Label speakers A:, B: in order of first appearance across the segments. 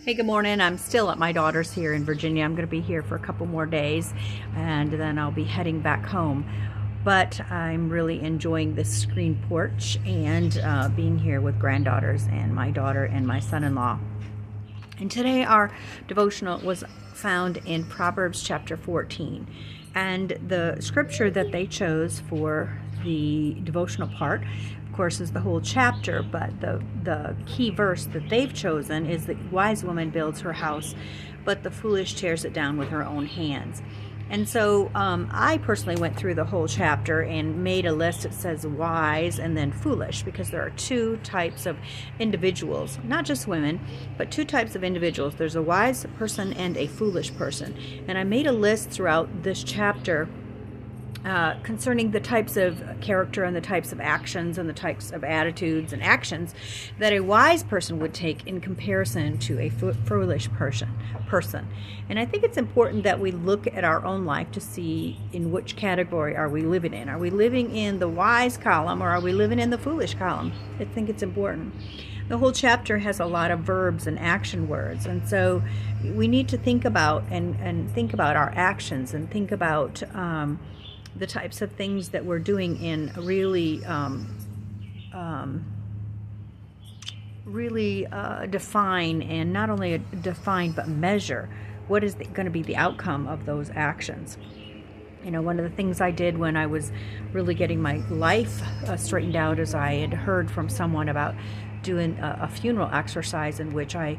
A: Hey, good morning. I'm still at my daughter's here in Virginia. I'm going to be here for a couple more days and then I'll be heading back home. But I'm really enjoying this screen porch and being here with granddaughters and my daughter and my son-in-law. And today our devotional was found in Proverbs chapter 14. And the scripture that they chose for the devotional part, of course, is the whole chapter, but the key verse that they've chosen is the wise woman builds her house, but the foolish tears it down with her own hands. And so I personally went through the whole chapter and made a list that says wise and then foolish, because there are two types of individuals, not just women, but two types of individuals. There's a wise person and a foolish person. And I made a list throughout this chapter concerning the types of character and the types of actions and the types of attitudes and actions that a wise person would take in comparison to a foolish person. And I think it's important that we look at our own life to see in which category are we living in. Are we living in the wise column or are we living in the foolish column? I think it's important. The whole chapter has a lot of verbs and action words, and so we need to think about and think about our actions and think about the types of things that we're doing in really define, and not only define but measure what is going to be the outcome of those actions. You know, one of the things I did when I was really getting my life straightened out is I had heard from someone about doing a funeral exercise in which I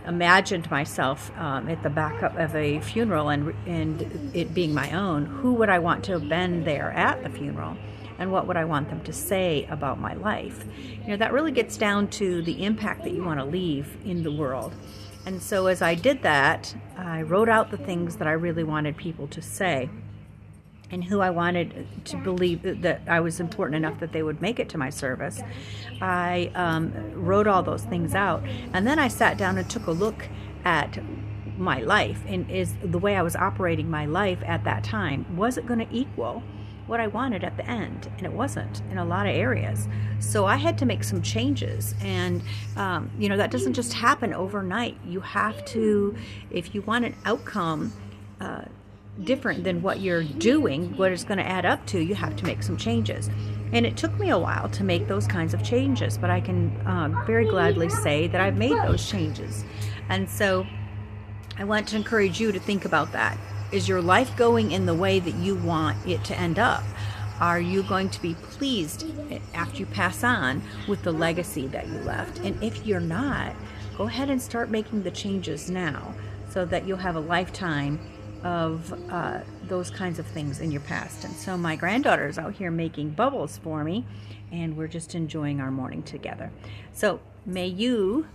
A: imagined myself at the back of a funeral and it being my own. Who would I want to have been there at the funeral? And what would I want them to say about my life? You know, that really gets down to the impact that you want to leave in the world. And so as I did that, I wrote out the things that I really wanted people to say and who I wanted to believe that I was important enough that they would make it to my service. I wrote all those things out, and then I sat down and took a look at my life, and is the way I was operating my life at that time, was it going to equal what I wanted at the end? And it wasn't in a lot of areas. So I had to make some changes, and you know, that doesn't just happen overnight. You have to, if you want an outcome different than what you're doing, what it's going to add up to, you have to make some changes. And it took me a while to make those kinds of changes, but I can very gladly say that I've made those changes. And so I want to encourage you to think about that. Is your life going in the way that you want it to end up? Are you going to be pleased after you pass on with the legacy that you left? And if you're not, go ahead and start making the changes now so that you'll have a lifetime of those kinds of things in your past. And so my granddaughter is out here making bubbles for me, and we're just enjoying our morning together. So may you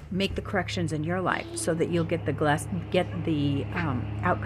A: make the corrections in your life so that you'll get the outcome